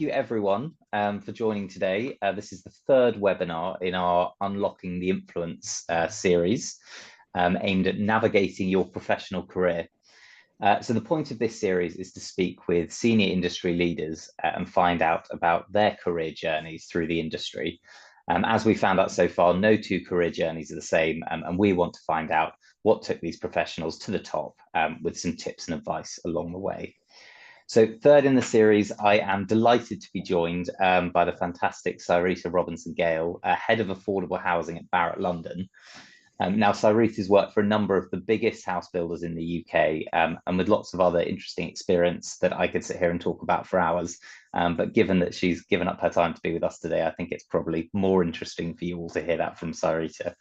you everyone for joining today. This is the third webinar in our Unlocking the Influence series aimed at navigating your professional career. So the point of this series is to speak with senior industry leaders and find out about their career journeys through the industry. As we found out so far, no two career journeys are the same, and we want to find out what took these professionals to the top with some tips and advice along the way. So third in the series, I am delighted to be joined by the fantastic Syreeta Robinson-Gayle, Head of Affordable Housing at Barratt London. Now, Syreeta's worked for a number of the biggest house builders in the UK and with lots of other interesting experience that I could sit here and talk about for hours. But given that she's given up her time to be with us today, I think it's probably more interesting for you all to hear that from Syreeta.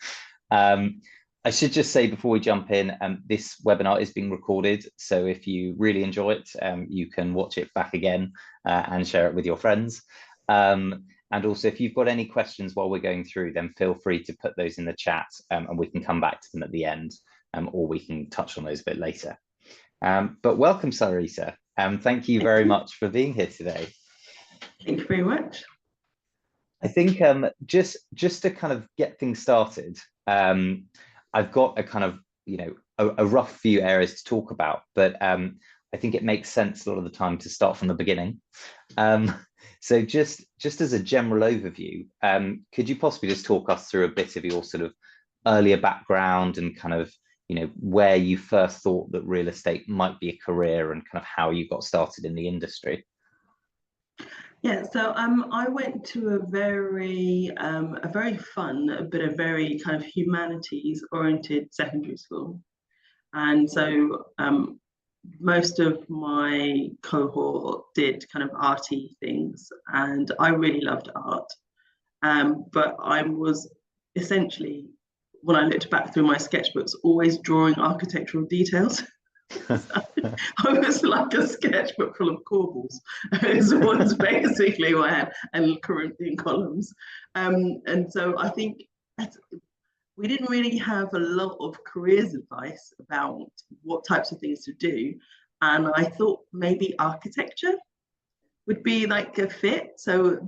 I should just say before we jump in, this webinar is being recorded. So if you really enjoy it, you can watch it back again and share it with your friends. And also, if you've got any questions while we're going through, then feel free to put those in the chat and we can come back to them at the end, or we can touch on those a bit later. But welcome, Syreeta. Thank you very much for being here today. Thank you very much. I think just to kind of get things started, I've got a kind of, a rough few areas to talk about, but I think it makes sense a lot of the time to start from the beginning. So just as a general overview, could you possibly just talk us through a bit of your sort of earlier background and kind of, where you first thought that real estate might be a career and kind of how you got started in the industry? Yeah, so I went to a very fun but a very kind of humanities oriented secondary school, and so most of my cohort did kind of arty things, and I really loved art. But I was essentially, when I looked back through my sketchbooks, always drawing architectural details. I was like a sketchbook full of corbels. It was basically what I had, and Corinthian columns. And so I think we didn't really have a lot of careers advice about what types of things to do. And I thought maybe architecture would be like a fit. So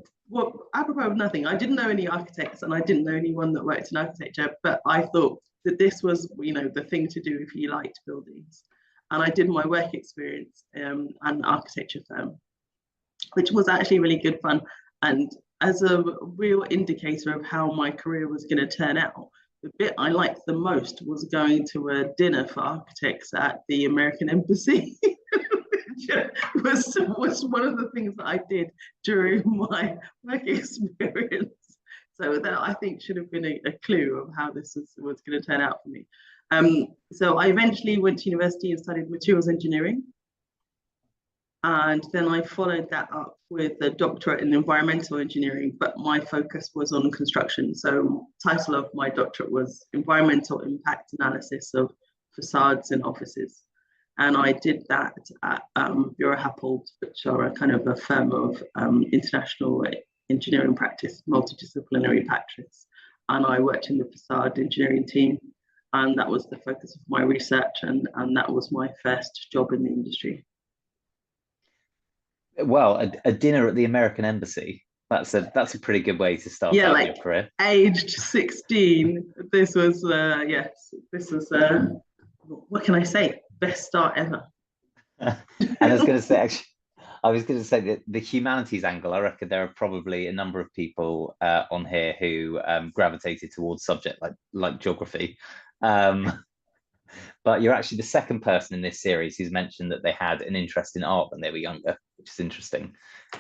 apropos of nothing, I didn't know any architects and I didn't know anyone that worked in architecture, but I thought that this was, the thing to do if you liked buildings. And I did my work experience at an architecture firm, which was actually really good fun. And as a real indicator of how my career was going to turn out, the bit I liked the most was going to a dinner for architects at the American Embassy, which was one of the things that I did during my work experience. So that, I think, should have been a clue of how this was going to turn out for me. So I eventually went to university and studied materials engineering. And then I followed that up with a doctorate in environmental engineering, but my focus was on construction. So title of my doctorate was Environmental Impact Analysis of Facades and Offices. And I did that at Bureau Happold, which are a kind of a firm of international engineering practice, multidisciplinary practice. And I worked in the facade engineering team. And that was the focus of my research, and that was my first job in the industry. Well, a dinner at the American Embassy, that's a pretty good way to start out your career. Aged 16, this was, what can I say? Best start ever. And I was going to say that the humanities angle, I reckon there are probably a number of people on here who gravitated towards subject like geography. But you're actually the second person in this series who's mentioned that they had an interest in art when they were younger, which is interesting.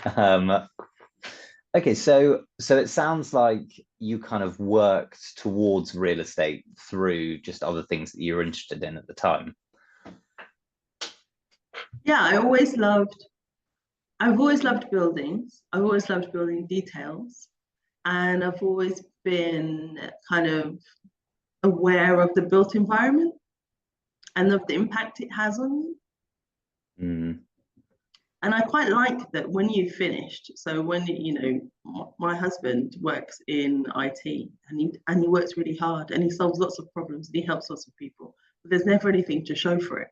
Okay, so it sounds like you kind of worked towards real estate through just other things that you were interested in at the time. Yeah, I've always loved buildings. I've always loved building details, and I've always been kind of aware of the built environment and of the impact it has on you. Mm. And I quite like that when you finished. So when, my husband works in IT and he works really hard and he solves lots of problems and he helps lots of people, but there's never anything to show for it.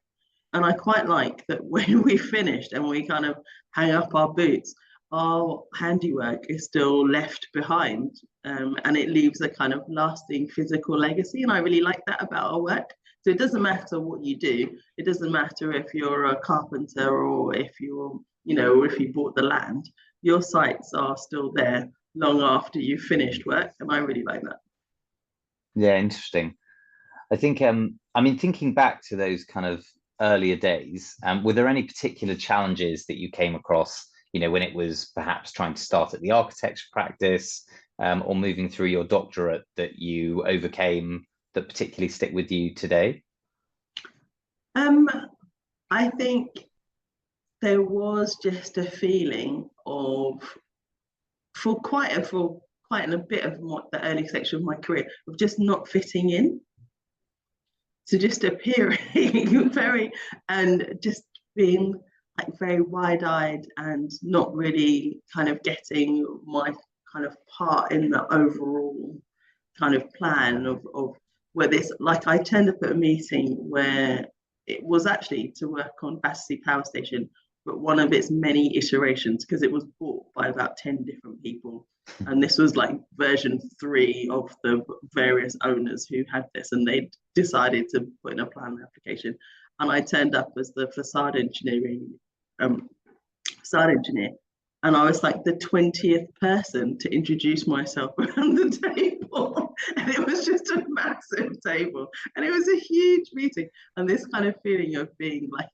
And I quite like that when we finished and we kind of hang up our boots, our handiwork is still left behind, and it leaves a kind of lasting physical legacy. And I really like that about our work. So it doesn't matter what you do. It doesn't matter if you're a carpenter or if you're, or if you bought the land. Your sites are still there long after you've finished work, and I really like that. Yeah, interesting. I think, I mean, thinking back to those kind of earlier days, were there any particular challenges that you came across, when it was perhaps trying to start at the architecture practice, or moving through your doctorate that you overcame that particularly stick with you today? Um, I think there was just a feeling of, for quite a bit of the early section of my career, of just not fitting in. So just appearing very, and just being like very wide-eyed and not really kind of getting my kind of part in the overall kind of plan of where this, like I turned up at a meeting where it was actually to work on Battersea Power Station, but one of its many iterations, because it was bought by about 10 different people. And this was like version 3 of the various owners who had this, and they decided to put in a plan application. And I turned up as the facade engineer, and I was like the 20th person to introduce myself around the table. And it was just a massive table. And it was a huge meeting. And this kind of feeling of being like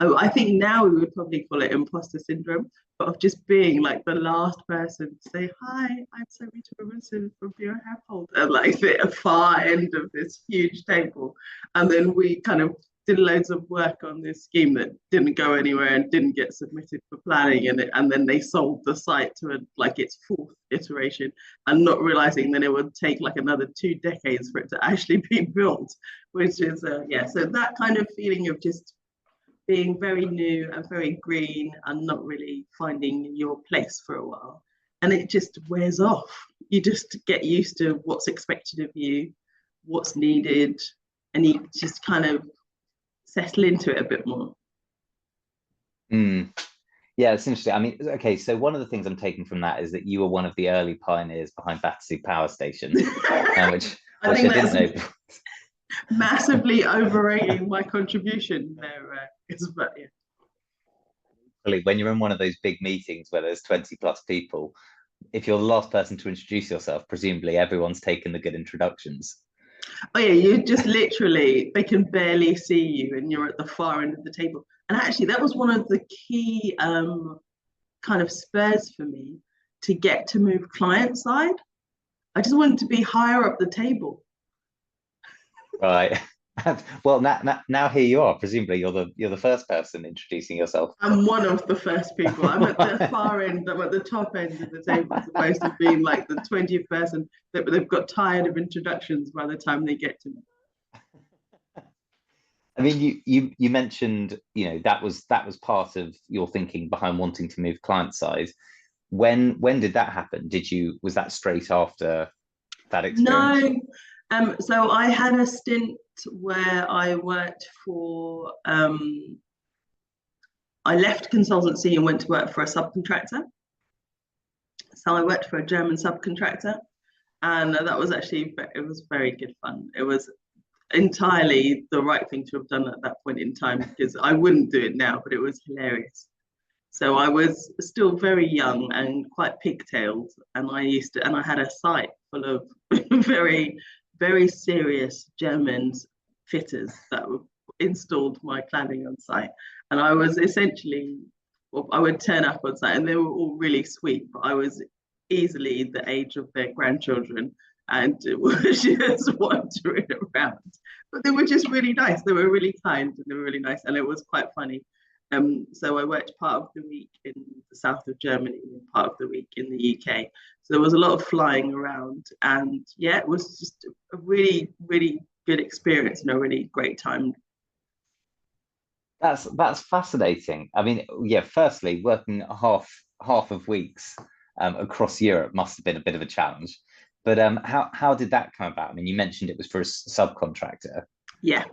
I think now we would probably call it imposter syndrome, but of just being like the last person to say, "Hi, I'm Syreeta Robinson from Bureau Household," and like the far end of this huge table. And then we kind of did loads of work on this scheme that didn't go anywhere and didn't get submitted for planning, and then they sold the site to like its 4th iteration, and not realizing that it would take like another 2 decades for it to actually be built, which is so that kind of feeling of just being very new and very green and not really finding your place for a while, and it just wears off. You just get used to what's expected of you, what's needed, and you just kind of settle into it a bit more. Yeah, it's interesting. I mean, okay, so one of the things I'm taking from that is that you were one of the early pioneers behind Battersea Power Station, which I didn't know. Massively overrating my contribution there, but yeah. When you're in one of those big meetings where there's 20 plus people, if you're the last person to introduce yourself, presumably everyone's taken the good introductions. Oh yeah, you just literally, they can barely see you and you're at the far end of the table. And actually that was one of the key kind of spurs for me to get to move client side. I just wanted to be higher up the table. Right. Well, now here you are. Presumably you're the first person introducing yourself. I'm one of the first people. I'm at the far end. I'm at the top end of the table, supposed to be like the 20th person. That they've got tired of introductions by the time they get to me. I mean, you mentioned that was part of your thinking behind wanting to move client side. When did that happen? Was that straight after that experience? No. So I had a stint where I worked for, I left consultancy and went to work for a subcontractor. So I worked for a German subcontractor, and that was actually, it was very good fun. It was entirely the right thing to have done at that point in time, because I wouldn't do it now, but it was hilarious. So I was still very young and quite pigtailed, and I had a site full of very, very serious German fitters that installed my cladding on site. And I was essentially, I would turn up on site and they were all really sweet, but I was easily the age of their grandchildren and it was just wandering around. But they were just really nice. They were really kind and they were really nice, and it was quite funny. So I worked part of the week in the south of Germany and part of the week in the UK. So there was a lot of flying around, and yeah, it was just a really, really good experience and a really great time. That's fascinating. I mean, yeah, firstly, working half of weeks across Europe must have been a bit of a challenge. But how did that come about? I mean, you mentioned it was for a subcontractor. Yeah.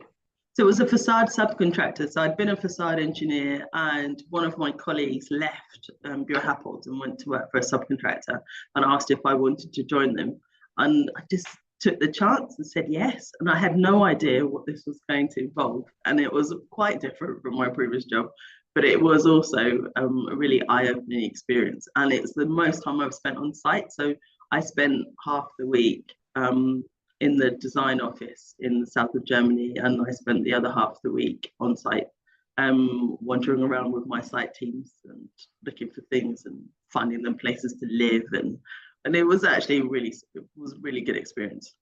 So it was a facade subcontractor. So I'd been a facade engineer, and one of my colleagues left Bureau Happold and went to work for a subcontractor, and asked if I wanted to join them. And I just took the chance and said yes. And I had no idea what this was going to involve. And it was quite different from my previous job, but it was also a really eye-opening experience. And it's the most time I've spent on site. So I spent half the week in the design office in the south of Germany, and I spent the other half of the week on site, wandering around with my site teams and looking for things and finding them places to live, and it was actually really good experience.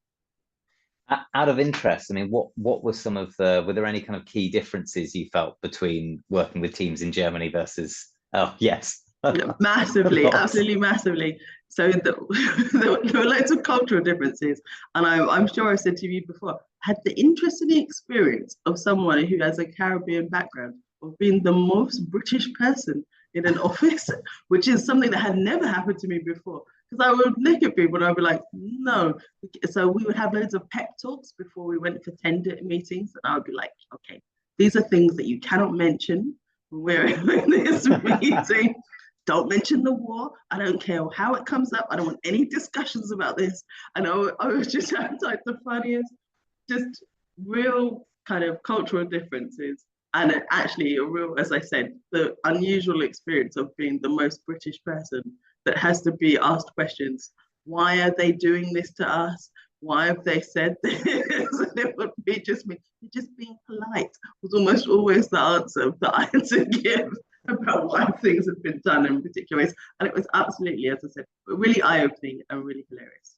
Out of interest, I mean, what were some of were there any kind of key differences you felt between working with teams in Germany versus? Oh yes. Massively, absolutely massively. So there were loads of cultural differences, and I'm sure I said to you before, had the interesting experience of someone who has a Caribbean background of being the most British person in an office, which is something that had never happened to me before. Because I would look at people and I'd be like, no. So we would have loads of pep talks before we went for tender meetings, and I would be like, okay, these are things that you cannot mention when we're in this meeting. Don't mention the war. I don't care how it comes up. I don't want any discussions about this. I know I was just like the funniest, just real kind of cultural differences. And actually a real, as I said, the unusual experience of being the most British person that has to be asked questions. Why are they doing this to us? Why have they said this? And it would be just being polite was almost always the answer that I had to give about why things have been done in particular ways. And it was absolutely, as I said, really eye-opening and really hilarious.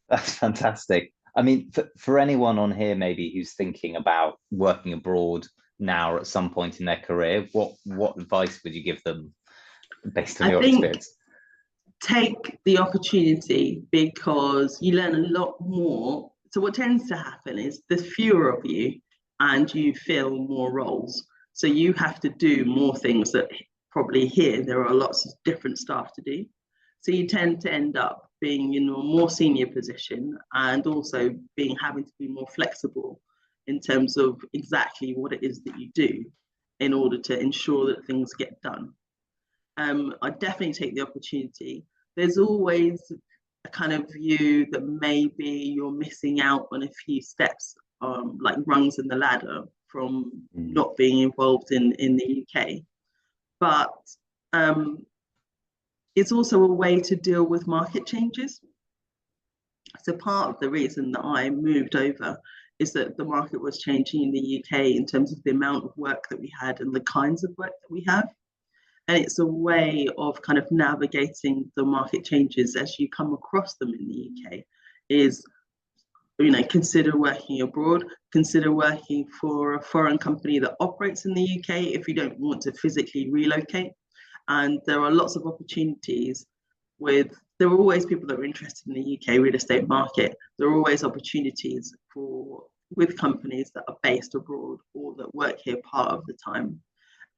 That's fantastic. I mean, for anyone on here maybe who's thinking about working abroad now or at some point in their career, what advice would you give them based on your experience? Take the opportunity, because you learn a lot more. So what tends to happen is there's fewer of you and you fill more roles. So you have to do more things that probably here there are lots of different staff to do. So you tend to end up being in a more senior position, and also having to be more flexible in terms of exactly what it is that you do in order to ensure that things get done. I definitely take the opportunity. There's always a kind of view that maybe you're missing out on a few steps, like rungs in the ladder, from not being involved in the UK. But it's also a way to deal with market changes. So part of the reason that I moved over is that the market was changing in the UK in terms of the amount of work that we had and the kinds of work that we have. And it's a way of kind of navigating the market changes as you come across them in the UK, is, you know, consider working abroad, consider working for a foreign company that operates in the UK if you don't want to physically relocate. And there are lots of opportunities there are always people that are interested in the UK real estate market. There are always opportunities with companies that are based abroad or that work here part of the time.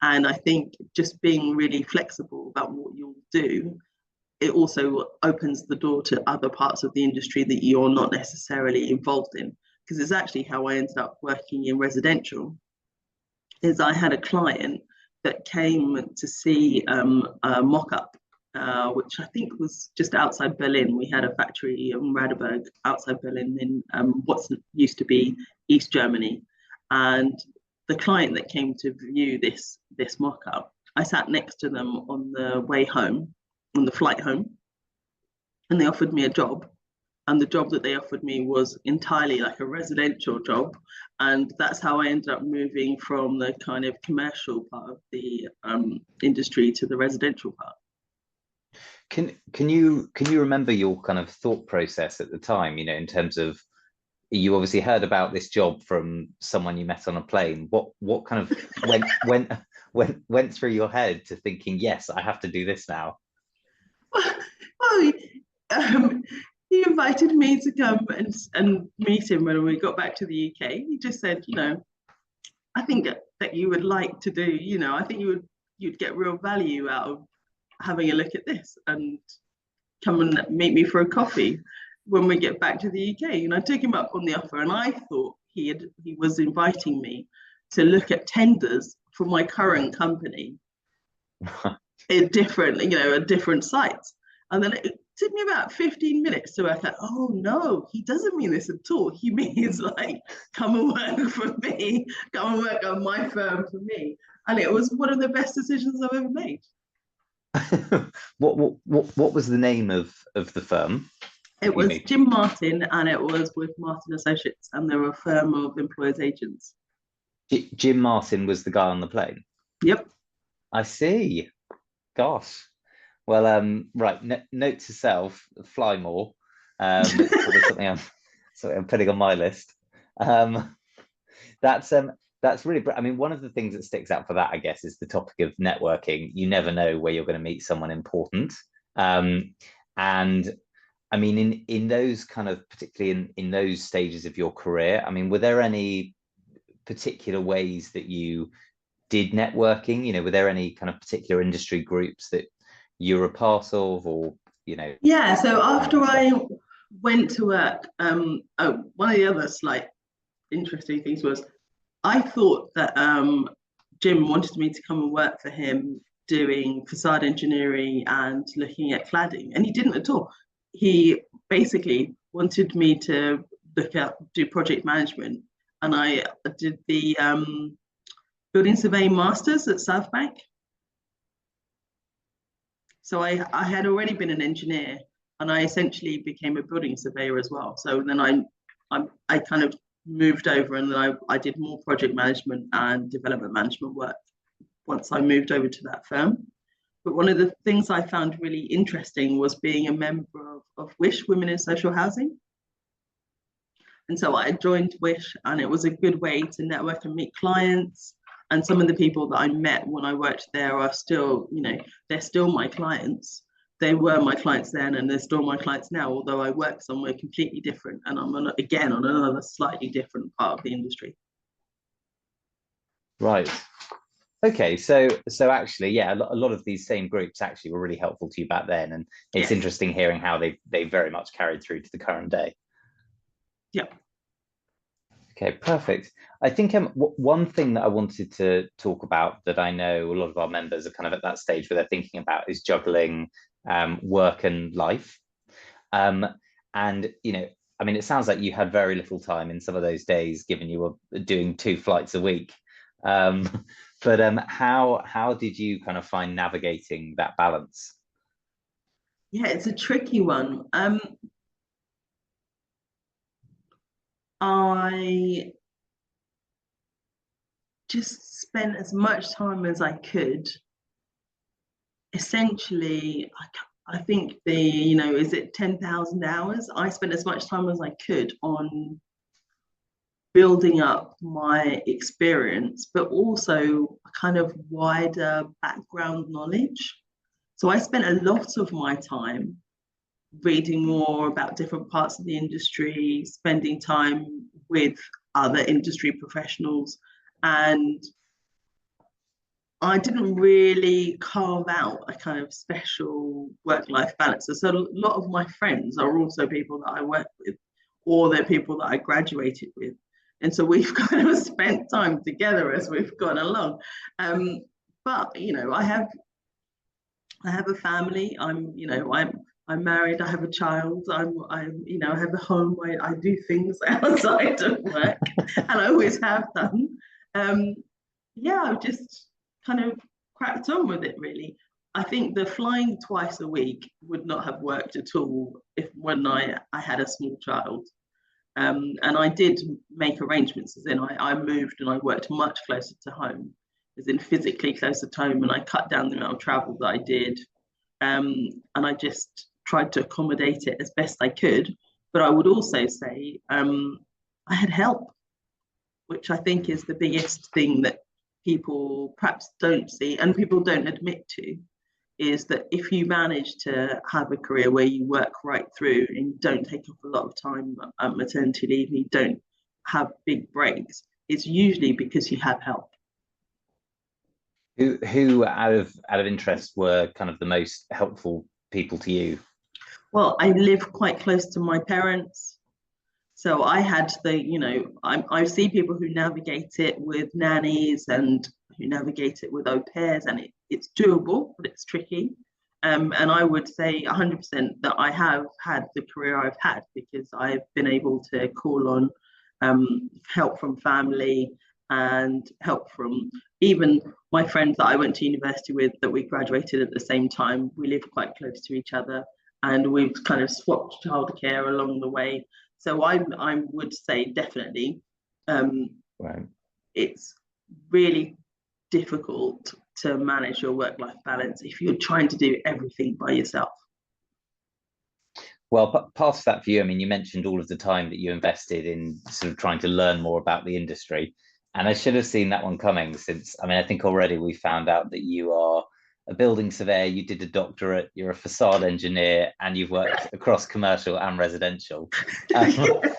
And I think just being really flexible about what you'll do, it also opens the door to other parts of the industry that you're not necessarily involved in. Because it's actually how I ended up working in residential, is I had a client that came to see a mock-up, which I think was just outside Berlin. We had a factory in Radeberg outside Berlin in what used to be East Germany. And the client that came to view this mock-up, I sat next to them on the way home, on the flight home, and they offered me a job. And the job that they offered me was entirely like a residential job. And that's how I ended up moving from the kind of commercial part of the industry to the residential part. Can you remember your kind of thought process at the time, you know, in terms of, you obviously heard about this job from someone you met on a plane. What kind of went through your head to thinking, yes, I have to do this now? Well, he invited me to come and meet him when we got back to the UK. He just said, you know, I think that you would like to do, you know, I think you'd get real value out of having a look at this, and come and meet me for a coffee when we get back to the UK. And I took him up on the offer, and I thought he was inviting me to look at tenders for my current company at different sites. And then it took me about 15 minutes to work out, oh no, he doesn't mean this at all. He means like, come and work for me, come and work on my firm for me. And it was one of the best decisions I've ever made. What was the name of the firm? It was Jim Martin, and it was with Martin Associates, and they were a firm of employers agents. Jim Martin was the guy on the plane? Yep. I see. Gosh. Well, right. Note to self: fly more. Something I'm putting on my list. That's really. I mean, one of the things that sticks out for that, I guess, is the topic of networking. You never know where you're going to meet someone important, and I mean, in those kind of, particularly in those stages of your career, I mean, were there any particular ways that you did networking? You know, were there any kind of particular industry groups that you were a part of, or, you know? Yeah, so after I went to work, one of the other slight interesting things was I thought that Jim wanted me to come and work for him doing facade engineering and looking at cladding, and he didn't at all. He basically wanted me to do project management, and I did the building surveying masters at South Bank. So I had already been an engineer, and I essentially became a building surveyor as well. So then I kind of moved over, and then I did more project management and development management work once I moved over to that firm. But one of the things I found really interesting was being a member of WISH, Women in Social Housing. And so I joined WISH, and it was a good way to network and meet clients. And some of the people that I met when I worked there are still, they're still my clients. They were my clients then, and they're still my clients now, although I work somewhere completely different, and I'm on another slightly different part of the industry. Right. Okay, so actually, yeah, a lot of these same groups actually were really helpful to you back then, and it's interesting hearing how they very much carried through to the current day. Yeah. Okay, perfect. I think one thing that I wanted to talk about that I know a lot of our members are kind of at that stage where they're thinking about is juggling work and life. And I mean, it sounds like you had very little time in some of those days, given you were doing 2 flights a week. But how did you kind of find navigating that balance? Yeah, it's a tricky one. I just spent as much time as I could. Essentially, I think is it 10,000 hours? I spent as much time as I could on building up my experience, but also a kind of wider background knowledge. So I spent a lot of my time reading more about different parts of the industry, spending time with other industry professionals, and I didn't really carve out a kind of special work-life balance. So a lot of my friends are also people that I work with, or they're people that I graduated with. And so we've kind of spent time together as we've gone along. But I have a family. I'm married. I have a child. I have a home. I do things outside of work, and I always have done. I've just kind of cracked on with it, really. I think the flying twice a week would not have worked at all when I had a small child. And I did make arrangements, as in I moved and I worked much closer to home, as in physically closer to home, and I cut down the amount of travel that I did. And I just tried to accommodate it as best I could. But I would also say I had help, which I think is the biggest thing that people perhaps don't see and people don't admit to, is that if you manage to have a career where you work right through and you don't take up a lot of time at maternity leave and you don't have big breaks, it's usually because you have help. Who out of interest were kind of the most helpful people to you? Well, I live quite close to my parents. So I had I see people who navigate it with nannies and who navigate it with au pairs, and it's doable, but it's tricky. And I would say 100% that I have had the career I've had because I've been able to call on help from family and help from even my friends that I went to university with that we graduated at the same time. We live quite close to each other and we've kind of swapped childcare along the way. So I would say definitely Right. it's really difficult to manage your work-life balance if you're trying to do everything by yourself. Well, past that view, I mean, you mentioned all of the time that you invested in sort of trying to learn more about the industry. And I should have seen that one coming since, I mean, I think already we found out that you are a building surveyor, you did a doctorate, you're a facade engineer, and you've worked across commercial and residential.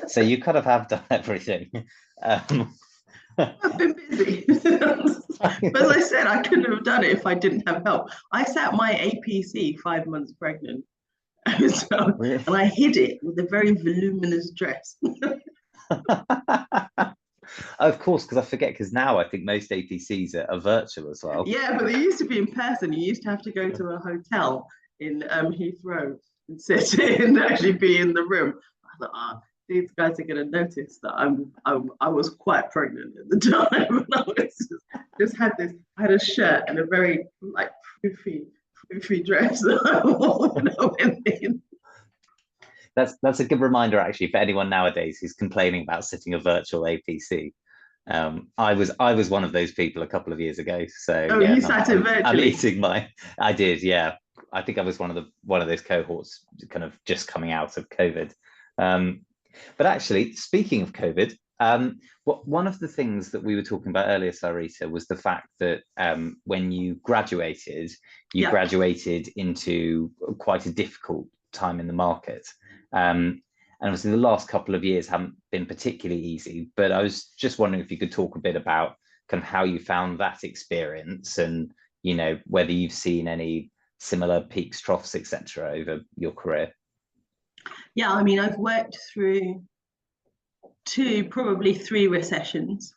So you kind of have done everything. I've been busy. But as I said, I couldn't have done it if I didn't have help. I sat my APC 5 months pregnant. So, Really? and I hid it with a very voluminous dress. Of course, because I forget, because now I think most APCs are virtual as well. Yeah, but they used to be in person. You used to have to go to a hotel in Heathrow and sit and actually be in the room. I thought, these guys are going to notice that I was quite pregnant at the time. And I was just had this. I had a shirt and a very like floofy dress that I wore when I went in. That's a good reminder actually for anyone nowadays who's complaining about sitting a virtual APC. I was one of those people a couple of years ago. So Oh, yeah, you sat it virtually. I'm eating my. I did, yeah. I think I was one of those cohorts, kind of just coming out of COVID. But actually, speaking of COVID, one of the things that we were talking about earlier, Syreeta, was the fact that when you graduated into quite a difficult time in the market. And obviously the last couple of years haven't been particularly easy, but I was just wondering if you could talk a bit about kind of how you found that experience and, you know, whether you've seen any similar peaks, troughs, etc. over your career. Yeah, I mean, I've worked through probably three recessions.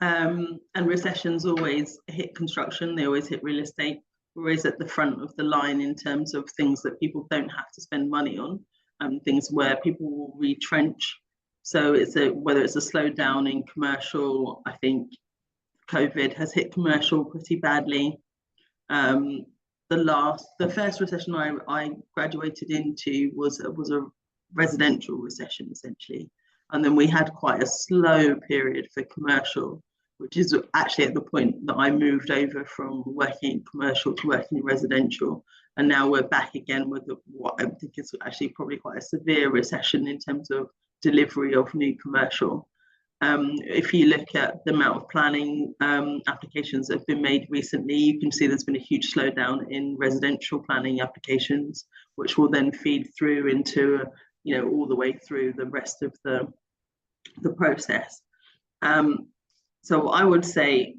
And recessions always hit construction, they always hit real estate, always at the front of the line in terms of things that people don't have to spend money on, things where people will retrench. So whether it's a slowdown in commercial, I think COVID has hit commercial pretty badly. The first recession I graduated into was a residential recession essentially. And then we had quite a slow period for commercial, which is actually at the point that I moved over from working in commercial to working in residential. And now we're back again with what I think is actually probably quite a severe recession in terms of delivery of new commercial. If you look at the amount of planning applications that have been made recently, you can see there's been a huge slowdown in residential planning applications, which will then feed through into, all the way through the rest of the process. So I would say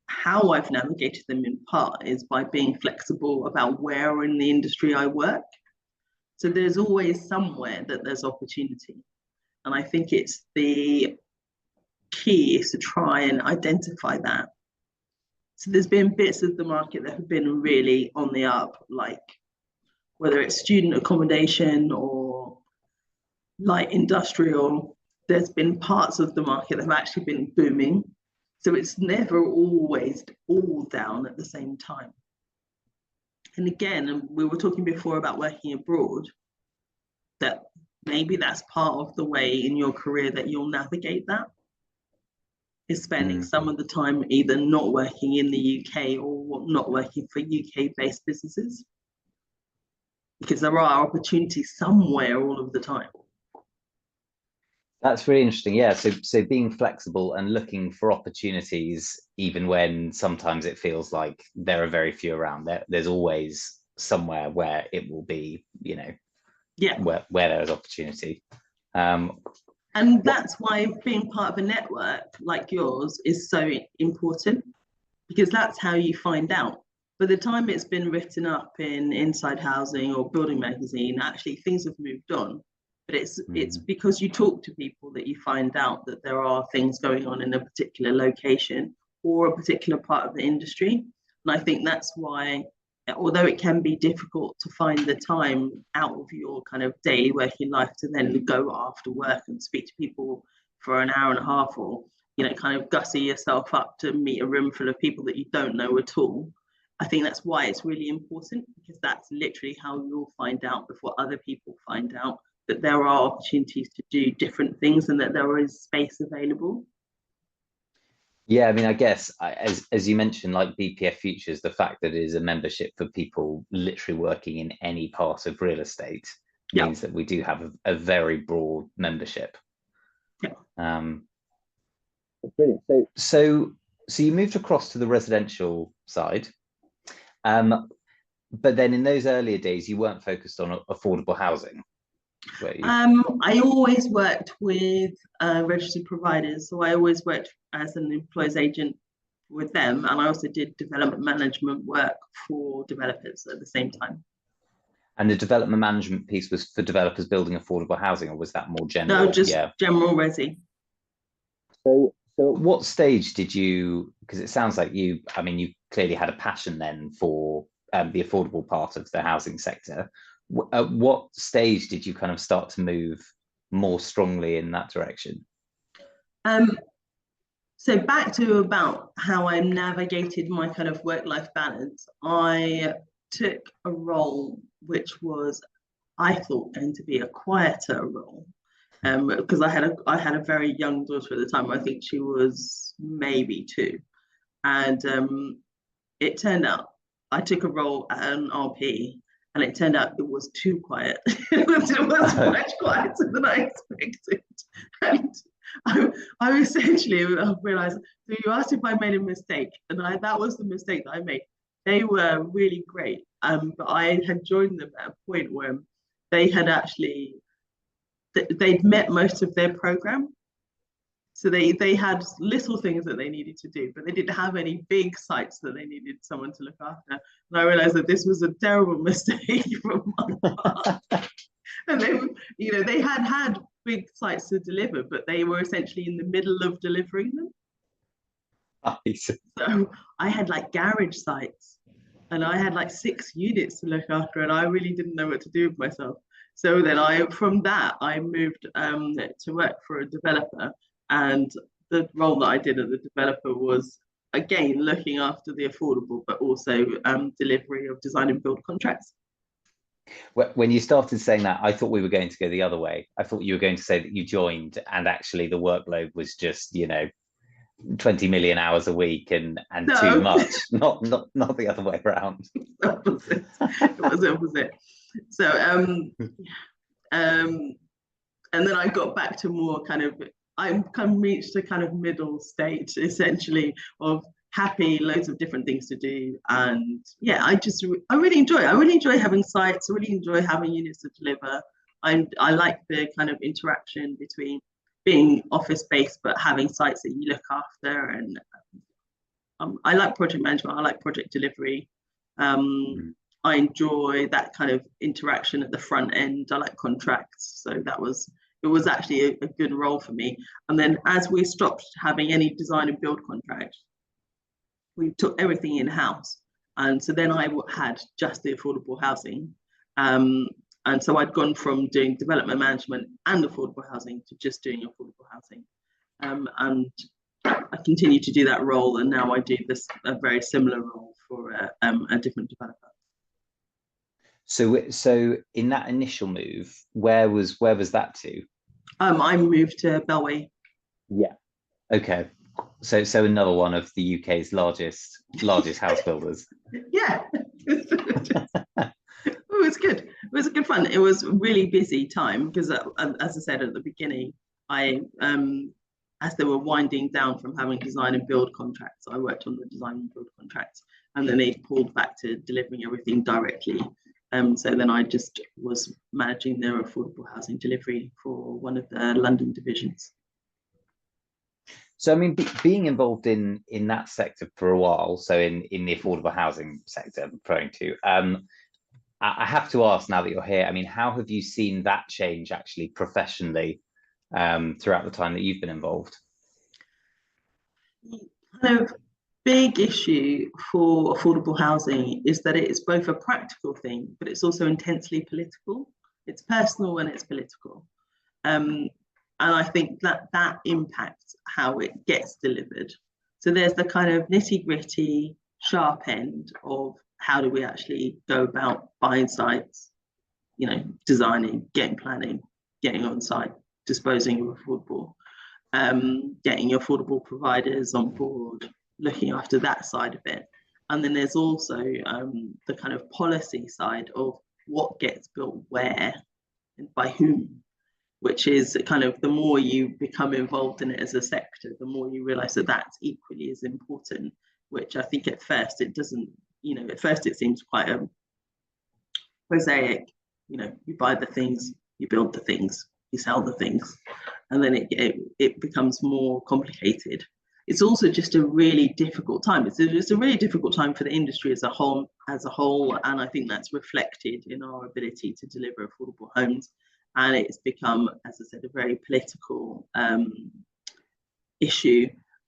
how I've navigated them in part is by being flexible about where in the industry I work. So there's always somewhere that there's opportunity. And I think it's the key is to try and identify that. So there's been bits of the market that have been really on the up, like whether it's student accommodation or light industrial, there's been parts of the market that have actually been booming. So it's never always all down at the same time. And again, we were talking before about working abroad, that maybe that's part of the way in your career that you'll navigate that, is spending some of the time either not working in the UK or not working for UK-based businesses. Because there are opportunities somewhere all of the time. That's really interesting. Yeah. So being flexible and looking for opportunities, even when sometimes it feels like there are very few around, there's always somewhere where it will be, where there is opportunity. And that's why being part of a network like yours is so important, because that's how you find out. By the time it's been written up in Inside Housing or Building Magazine, actually things have moved on. But it's because you talk to people that you find out that there are things going on in a particular location or a particular part of the industry. And I think that's why, although it can be difficult to find the time out of your kind of daily working life to then go after work and speak to people for an hour and a half, or kind of gussy yourself up to meet a room full of people that you don't know at all. I think that's why it's really important, because that's literally how you'll find out before other people find out that there are opportunities to do different things and that there is space available. Yeah, I mean, I guess as you mentioned, like BPF Futures, the fact that it is a membership for people literally working in any part of real estate means that we do have a very broad membership. Yeah. Brilliant. So you moved across to the residential side, but then in those earlier days, you weren't focused on affordable housing. I always worked with registered providers, so I always worked as an employer's agent with them, and I also did development management work for developers at the same time. And the development management piece was for developers building affordable housing, or was that more general? No, just general resi. So what stage did you, because it sounds like you clearly had a passion then for the affordable part of the housing sector. At what stage did you kind of start to move more strongly in that direction? So back to about how I navigated my kind of work-life balance, I took a role which was, I thought, going to be a quieter role, because I had a very young daughter at the time. I think she was maybe 2, and it turned out I took a role at an RP, and it turned out it was too quiet. It was much quieter than I expected. And I essentially realized, so you asked if I made a mistake, and that was the mistake that I made. They were really great, but I had joined them at a point where they had actually, they'd met most of their program. So they had little things that they needed to do, but they didn't have any big sites that they needed someone to look after. And I realized that this was a terrible mistake from my part. And they had big sites to deliver, but they were essentially in the middle of delivering them. So I had like garage sites, and I had like 6 units to look after, and I really didn't know what to do with myself. So then from that I moved to work for a developer. And the role that I did as a developer was, again, looking after the affordable, but also delivery of design and build contracts. When you started saying that, I thought we were going to go the other way. I thought you were going to say that you joined and actually the workload was just, 20 million hours a week and no. Too much, not the other way around. Opposite. It was the opposite. So, and then I got back to more I reached a kind of middle state, essentially, of happy, loads of different things to do. And yeah, I really enjoy having sites. I really enjoy having units to deliver. I like the kind of interaction between being office-based, but having sites that you look after. And I like project management. I like project delivery. I enjoy that kind of interaction at the front end. I like contracts. So it was actually a good role for me. And then as we stopped having any design and build contracts, we took everything in-house. And so then I had just the affordable housing. And so I'd gone from doing development management and affordable housing to just doing affordable housing. And I continue to do that role. And now I do a very similar role for a different developer. So in that initial move, where was that to? I moved to Bellway. Yeah. Okay. So another one of the UK's largest house builders. Yeah. It was good. It was good fun. It was a really busy time because, as I said at the beginning, as they were winding down from having design and build contracts, I worked on the design and build contracts, and then they pulled back to delivering everything directly. So then I just was managing their affordable housing delivery for one of the London divisions. So, I mean, being involved in that sector for a while, so in the affordable housing sector I'm referring to, I have to ask now that you're here, I mean, how have you seen that change actually professionally throughout the time that you've been involved? Kind of big issue for affordable housing is that it is both a practical thing, but it's also intensely political. It's personal and it's political. Um, and I think that that impacts how it gets delivered. So there's the kind of nitty gritty, sharp end of how do we actually go about buying sites, designing, getting planning, getting on site, disposing of affordable, getting affordable providers on board, looking after that side of it. And then there's also the kind of policy side of what gets built where and by whom, which is kind of the more you become involved in it as a sector, the more you realize that that's equally as important, which I think at first it doesn't, at first it seems quite prosaic. You buy the things, you build the things, you sell the things, and then it becomes more complicated. It's also just a really difficult time. It's a really difficult time for the industry as a whole, and I think that's reflected in our ability to deliver affordable homes. And it's become, as I said, a very political issue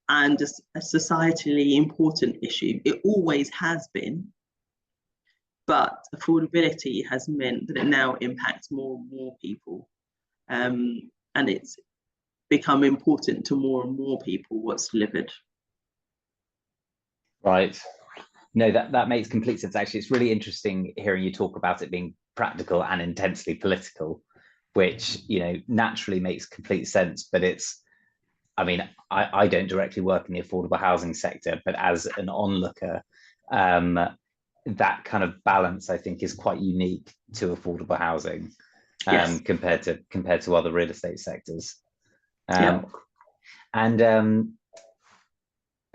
and a societally important issue. It always has been, but affordability has meant that it now impacts more and more people. And it's become important to more and more people what's delivered. Right. No, that makes complete sense. Actually, it's really interesting hearing you talk about it being practical and intensely political, which, naturally makes complete sense. But I mean, I don't directly work in the affordable housing sector, but as an onlooker, that kind of balance, I think, is quite unique to affordable housing Yes. compared to other real estate sectors. Yeah. And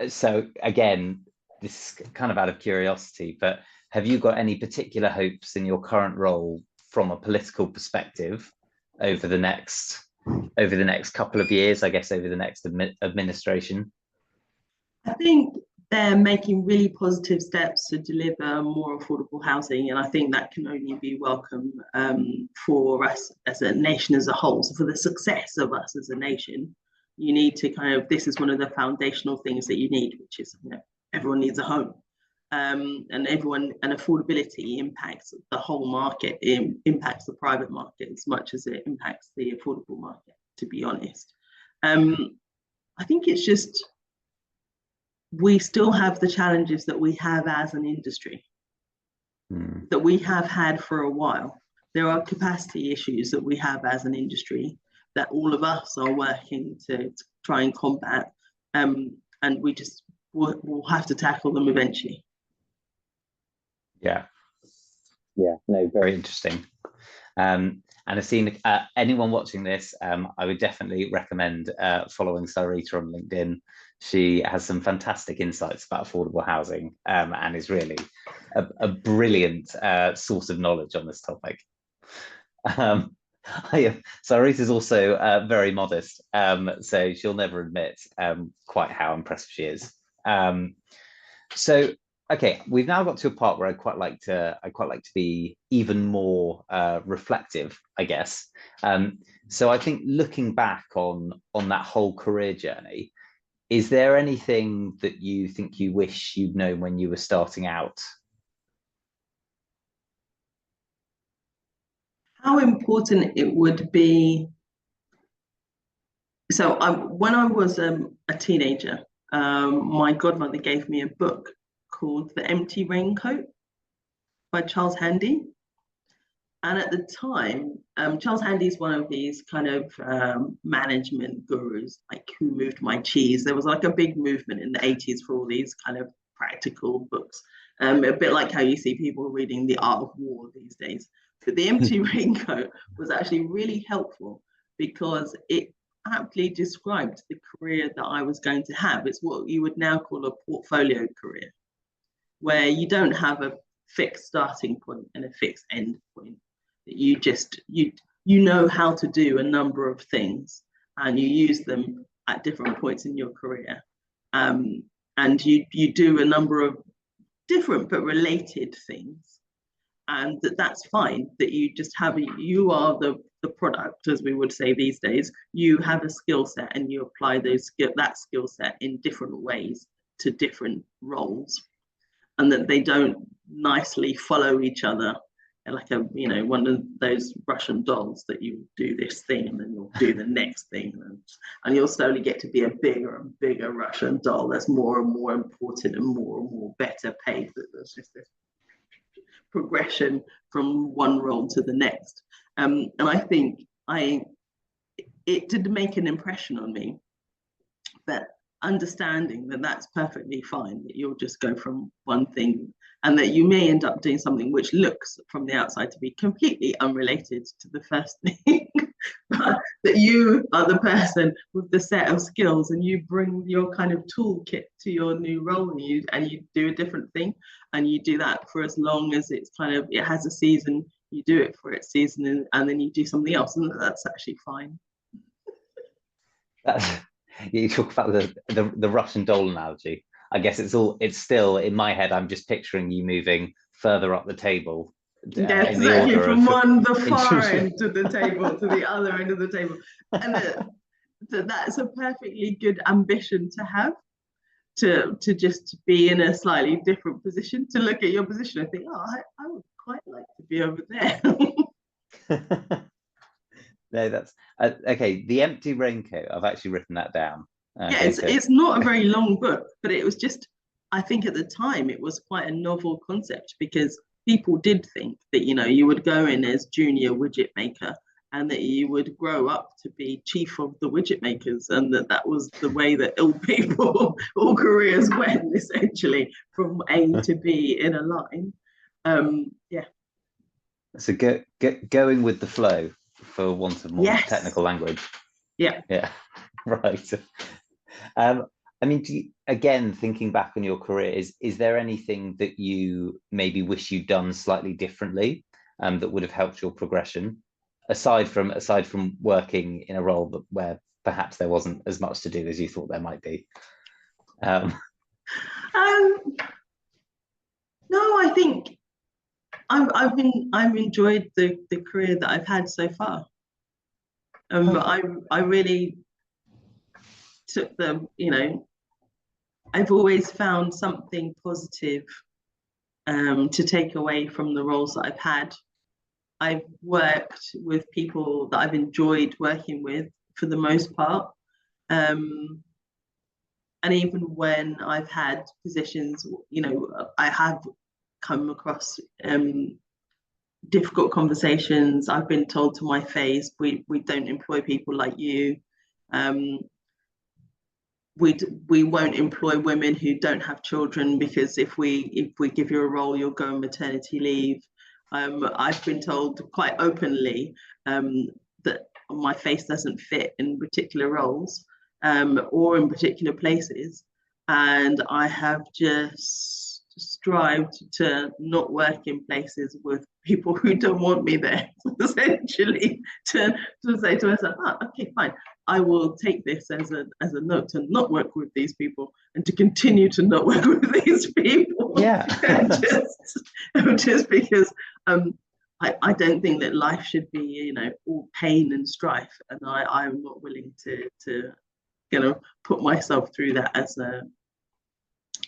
so again, this is kind of out of curiosity, but have you got any particular hopes in your current role from a political perspective over the next couple of years, I guess, over the next administration? I think they're making really positive steps to deliver more affordable housing, and I think that can only be welcome for us as a nation as a whole. So for the success of us as a nation, you need to this is one of the foundational things that you need, which is, everyone needs a home. And affordability impacts the whole market. It impacts the private market as much as it impacts the affordable market, to be honest. I think it's just, we still have the challenges that we have as an industry, that we have had for a while. There are capacity issues that we have as an industry that all of us are working to try and combat, and we'll have to tackle them eventually. Yeah, no, very interesting. And I've seen anyone watching this, I would definitely recommend following Syreeta on LinkedIn. She has some fantastic insights about affordable housing, and is really a brilliant source of knowledge on this topic. Syreeta is also very modest, so she'll never admit quite how impressive she is. So, okay, we've now got to a part where I quite like to be even more reflective, I guess. So I think looking back on that whole career journey, is there anything that you think you wish you'd known when you were starting out? How important it would be. So when I was a teenager, my godmother gave me a book called The Empty Raincoat by Charles Handy. And at the time, Charles Handy is one of these kind of management gurus, like Who Moved My Cheese. There was like a big movement in the 80s for all these kind of practical books, a bit like how you see people reading The Art of War these days. But The Empty Raincoat was actually really helpful because it aptly described the career that I was going to have. It's what you would now call a portfolio career, where you don't have a fixed starting point and a fixed end point. You just you know how to do a number of things, and you use them at different points in your career, and you do a number of different but related things, and that's fine, that you just have, you are the product, as we would say these days. You have a skill set and you apply that skill set in different ways to different roles, and that they don't nicely follow each other like one of those Russian dolls, that you do this thing and then you'll do the next thing, and you'll slowly get to be a bigger and bigger Russian doll that's more and more important and more better paid. There's just this progression from one role to the next. And I think it did make an impression on me, but understanding that that's perfectly fine, that you'll just go from one thing, and that you may end up doing something which looks from the outside to be completely unrelated to the first thing, but that you are the person with the set of skills, and you bring your kind of toolkit to your new role, and you do a different thing, and you do that for as long as it has a season. You do it for its season, and then you do something else, and that's actually fine. You talk about the Russian doll analogy. I guess it's still in my head. I'm just picturing you moving further up the table. Yeah, exactly. From the far end of the table to the other end of the table, and that's a perfectly good ambition to have. To just be in a slightly different position, to look at your position and think, oh, I would quite like to be over there. No, that's okay. The Empty Raincoat. I've actually written that down. Yeah, it's not a very long book, but it was just, I think at the time it was quite a novel concept, because people did think that you would go in as junior widget maker, and that you would grow up to be chief of the widget makers, and that was the way that all careers went, essentially, from A to B in a line. Yeah. So going with the flow, for want of more technical language. Yeah. Right. I mean, again, thinking back on your career, is there anything that you maybe wish you'd done slightly differently, that would have helped your progression, aside from working in a role where perhaps there wasn't as much to do as you thought there might be? No, I think I've enjoyed the career that I've had so far. I really took I've always found something positive to take away from the roles that I've had. I've worked with people that I've enjoyed working with for the most part. And even when I've had positions, I have come across difficult conversations. I've been told to my face, we don't employ people like you. We won't employ women who don't have children, because if we give you a role, you'll go on maternity leave. I've been told quite openly that my face doesn't fit in particular roles, or in particular places, and I have just strived to not work in places with people who don't want me there, essentially, to say to myself, okay, fine, I will take this as a note to not work with these people, and to continue to not work with these people. Yeah. just because I don't think that life should be, all pain and strife, and I'm not willing to put myself through that as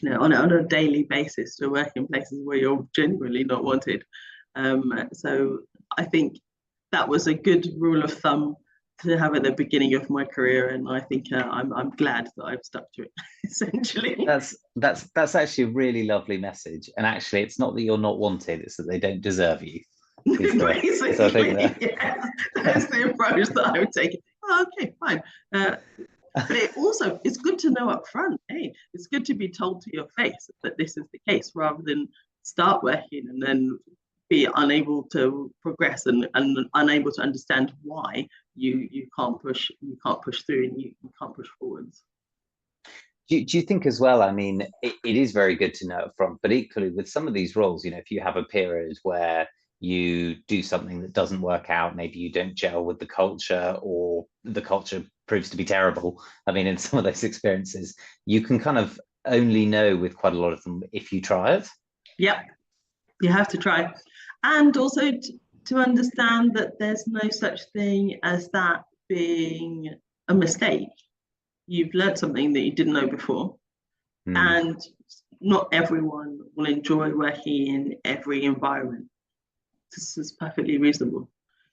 on a daily basis, to work in places where you're genuinely not wanted. So I think that was a good rule of thumb to have at the beginning of my career, and I think I'm glad that I've stuck to it. Essentially, that's actually a really lovely message. And actually, it's not that you're not wanted; it's that they don't deserve you. Basically, yeah, that's the approach that I would take. Oh, okay, fine. But it's good to know up front. Hey, it's good to be told to your face that this is the case, rather than start working and then be unable to progress, and unable to understand why you can't push through, and you can't push forwards. Do you think as well, I mean, it is very good to know up front, but equally with some of these roles, if you have a period where you do something that doesn't work out, maybe you don't gel with the culture, or the culture proves to be terrible. I mean, in some of those experiences, you can kind of only know with quite a lot of them if you try it. Yep. You have to try. And also to understand that there's no such thing as that being a mistake. You've learned something that you didn't know before. Mm. And not everyone will enjoy working in every environment. This is perfectly reasonable.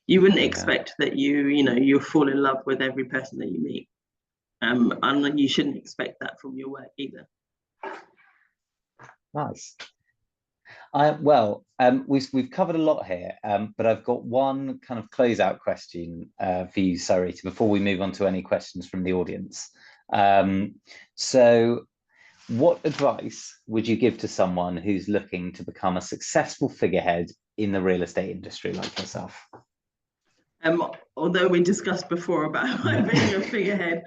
You wouldn't Yeah. expect that you fall in love with every person that you meet. And you shouldn't expect that from your work either. Nice. We've covered a lot here, but I've got one kind of closeout question for you, Syreeta, before we move on to any questions from the audience. So, what advice would you give to someone who's looking to become a successful figurehead in the real estate industry like yourself? Although we discussed before about being a figurehead,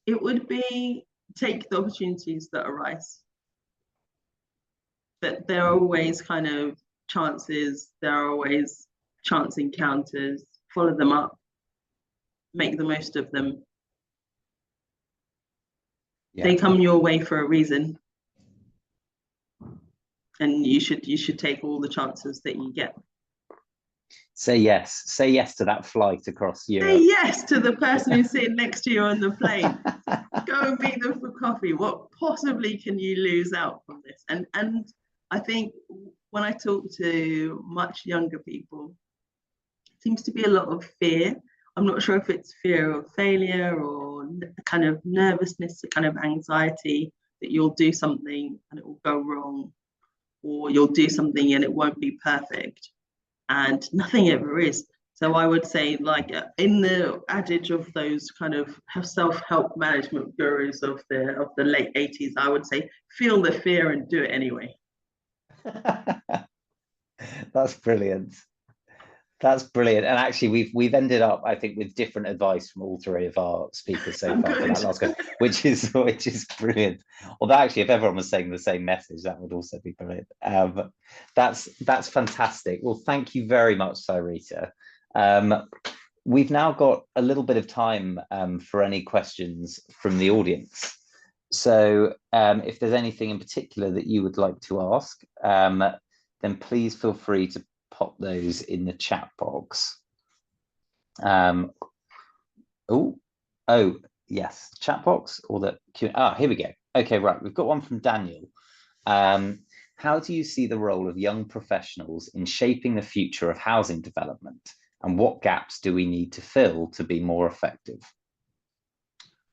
it would be take the opportunities that arise. That there are always kind of chances, there are always chance encounters, follow them up, make the most of them. Yeah. They come your way for a reason. And you should take all the chances that you get. Say yes. Say yes to that flight across Europe. Say yes to the person who's sitting next to you on the plane. Go and meet them for coffee. What possibly can you lose out from this? And I think when I talk to much younger people, it seems to be a lot of fear. I'm not sure if it's fear of failure or kind of nervousness, kind of anxiety that you'll do something and it will go wrong, or you'll do something and it won't be perfect. And nothing ever is. So I would say, like in the adage of those kind of self-help management gurus of the late 80s, I would say, feel the fear and do it anyway. That's brilliant. That's brilliant. And actually, we've ended up, I think, with different advice from all three of our speakers so far for that last question, which is brilliant. Although actually, if everyone was saying the same message, that would also be brilliant. That's fantastic. Well, thank you very much, Syreeta. We've now got a little bit of time for any questions from the audience. So if there's anything in particular that you would like to ask, then please feel free to pop those in the chat box. Oh, yes, chat box or the here we go. Okay, right, we've got one from Daniel. How do you see the role of young professionals in shaping the future of housing development, and what gaps do we need to fill to be more effective?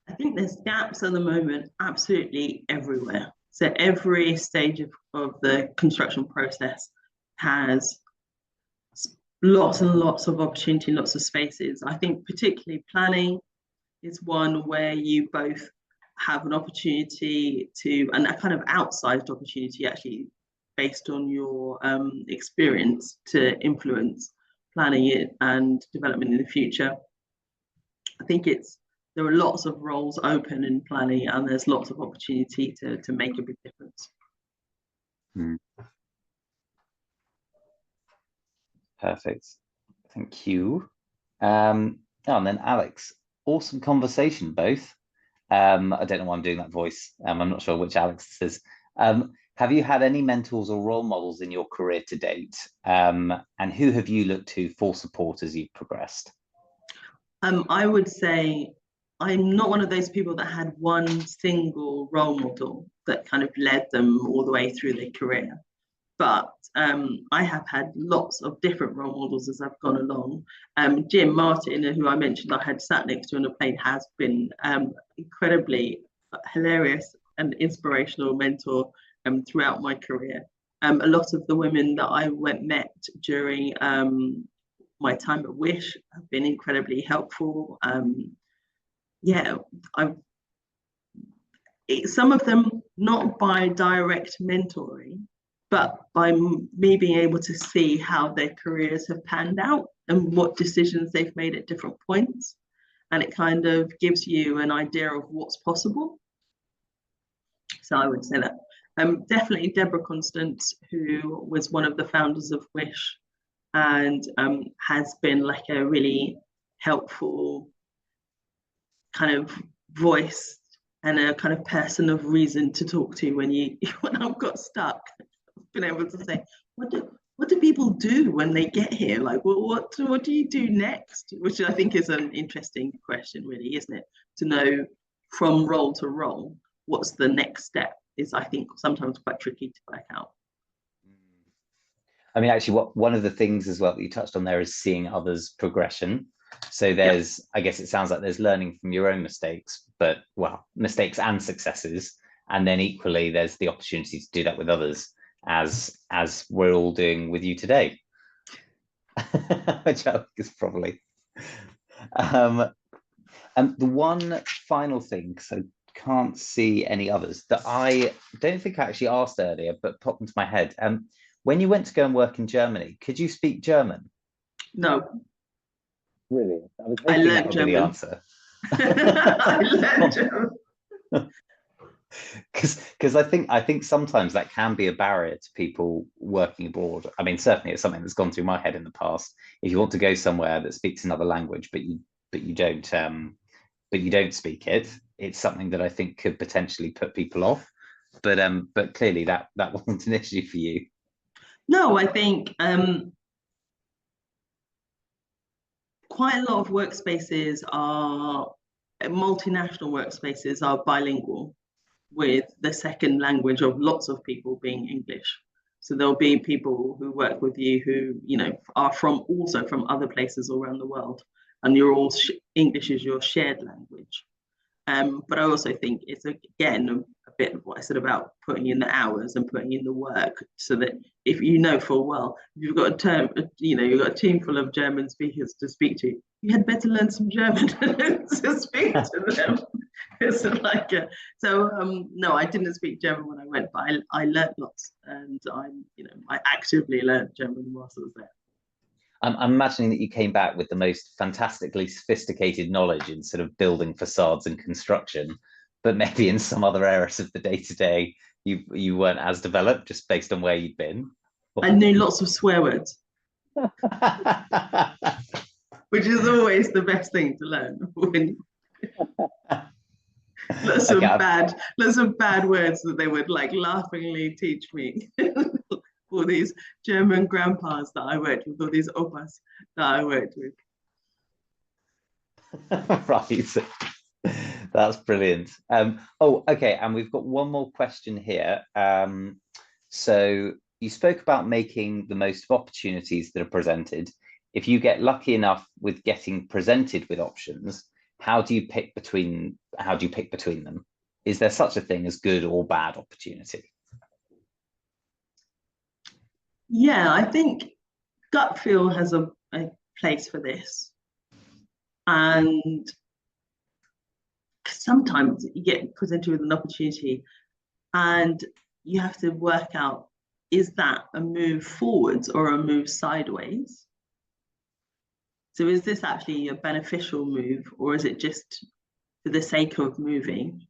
I think there's gaps at the moment absolutely everywhere. So every stage of the construction process has lots and lots of opportunity, lots of spaces. I think particularly planning is one where you both have an opportunity to, and a kind of outsized opportunity actually, based on your experience, to influence planning it and development in the future. I think there are lots of roles open in planning, and there's lots of opportunity to make a big difference. Perfect. Thank you. And then Alex, awesome conversation, both. I don't know why I'm doing that voice. I'm not sure which Alex this is. Have you had any mentors or role models in your career to date? And who have you looked to for support as you've progressed? I would say I'm not one of those people that had one single role model that kind of led them all the way through their career. But I have had lots of different role models as I've gone along. Jim Martin, who I mentioned I had sat next to on a plane, has been incredibly hilarious and inspirational mentor throughout my career. A lot of the women that I met during my time at Wish have been incredibly helpful. Some of them not by direct mentoring, but by me being able to see how their careers have panned out and what decisions they've made at different points. And it kind of gives you an idea of what's possible. So I would say that. Definitely Deborah Constance, who was one of the founders of Wish and has been like a really helpful kind of voice and a kind of person of reason to talk to when I've got stuck. been able to say, what do people do when they get here? Like, what do you do next? Which I think is an interesting question, really, isn't it? To know from role to role, what's the next step is, I think, sometimes quite tricky to work out. I mean, actually, one of the things as well that you touched on there is seeing others' progression. So there's, I guess it sounds like there's learning from your own mistakes, but well, mistakes and successes. And then equally, there's the opportunity to do that with others, as we're all doing with you today, which I think is probably. And the one final thing, because I can't see any others, that I don't think I actually asked earlier, but popped into my head. When you went to go and work in Germany, could you speak German? No. Really? I was I hoping that learned would German. be the answer. I learned German. Because I think sometimes that can be a barrier to people working abroad. I mean, certainly it's something that's gone through my head in the past. If you want to go somewhere that speaks another language, but you don't speak it, it's something that I think could potentially put people off. But clearly that wasn't an issue for you. No, I think quite a lot of workspaces are multinational workspaces are bilingual, with the second language of lots of people being English. So there'll be people who work with you who, you know, are also from other places around the world, and you're all English is your shared language. But I also think it's again a bit of what I said about putting in the hours and putting in the work, so that if you know full well, if you've got you've got a team full of German speakers to speak to, you had better learn some German to speak to them. It's like no, I didn't speak German when I went, but I learned lots, and I actively learned German whilst I was there. I'm imagining that you came back with the most fantastically sophisticated knowledge in sort of building facades and construction, but maybe in some other areas of the day-to-day, you weren't as developed just based on where you'd been. I knew lots of swear words, which is always the best thing to learn. Lots of bad words that they would like laughingly teach me. All these German grandpas that I worked with, all these opas that I worked with. Right. That's brilliant. Okay, and we've got one more question here. So you spoke about making the most of opportunities that are presented. If you get lucky enough with getting presented with options, how do you pick between them? Is there such a thing as good or bad opportunity? Yeah, I think gut feel has a place for this. And sometimes you get presented with an opportunity and you have to work out, is that a move forwards or a move sideways? So is this actually a beneficial move, or is it just for the sake of moving?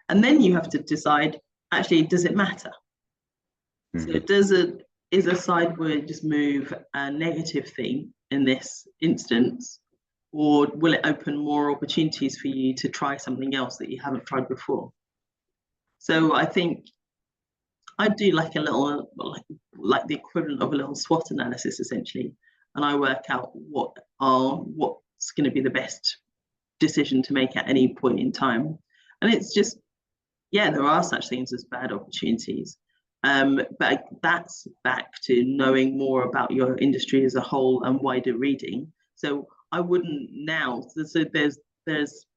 And then you have to decide, actually, does it matter? Mm-hmm. So is a sideways move a negative thing in this instance, or will it open more opportunities for you to try something else that you haven't tried before? So I think I do like a little, like the equivalent of a little SWOT analysis, essentially, and I work out what's going to be the best decision to make at any point in time. And it's just, yeah, there are such things as bad opportunities. But that's back to knowing more about your industry as a whole and wider reading. So I wouldn't now. So there's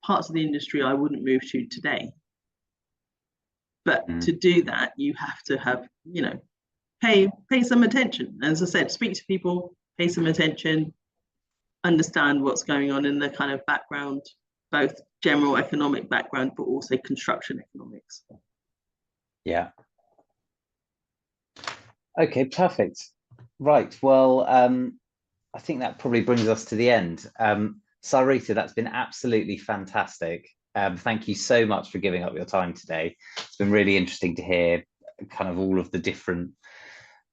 parts of the industry I wouldn't move to today. But to do that, you have to have, pay some attention. As I said, speak to people, pay some attention, understand what's going on in the kind of background, both general economic background, but also construction economics. Yeah. Okay, perfect. Right. Well, I think that probably brings us to the end. Syreeta, that's been absolutely fantastic. Thank you so much for giving up your time today. It's been really interesting to hear kind of all of the different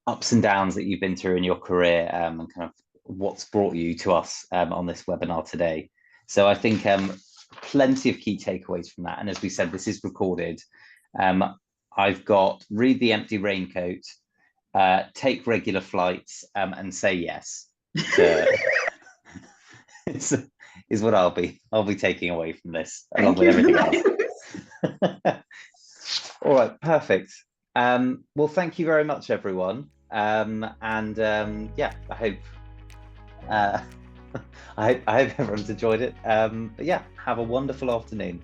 ups and downs that you've been through in your career, and kind of what's brought you to us on this webinar today. So I think plenty of key takeaways from that. And as we said, this is recorded. I've got Read the Empty Raincoat, take regular flights, and say yes to, is what I'll be taking away from this, along with everything else. All right, perfect. Well, thank you very much, everyone. Yeah, I hope I hope everyone's enjoyed it. But yeah, have a wonderful afternoon.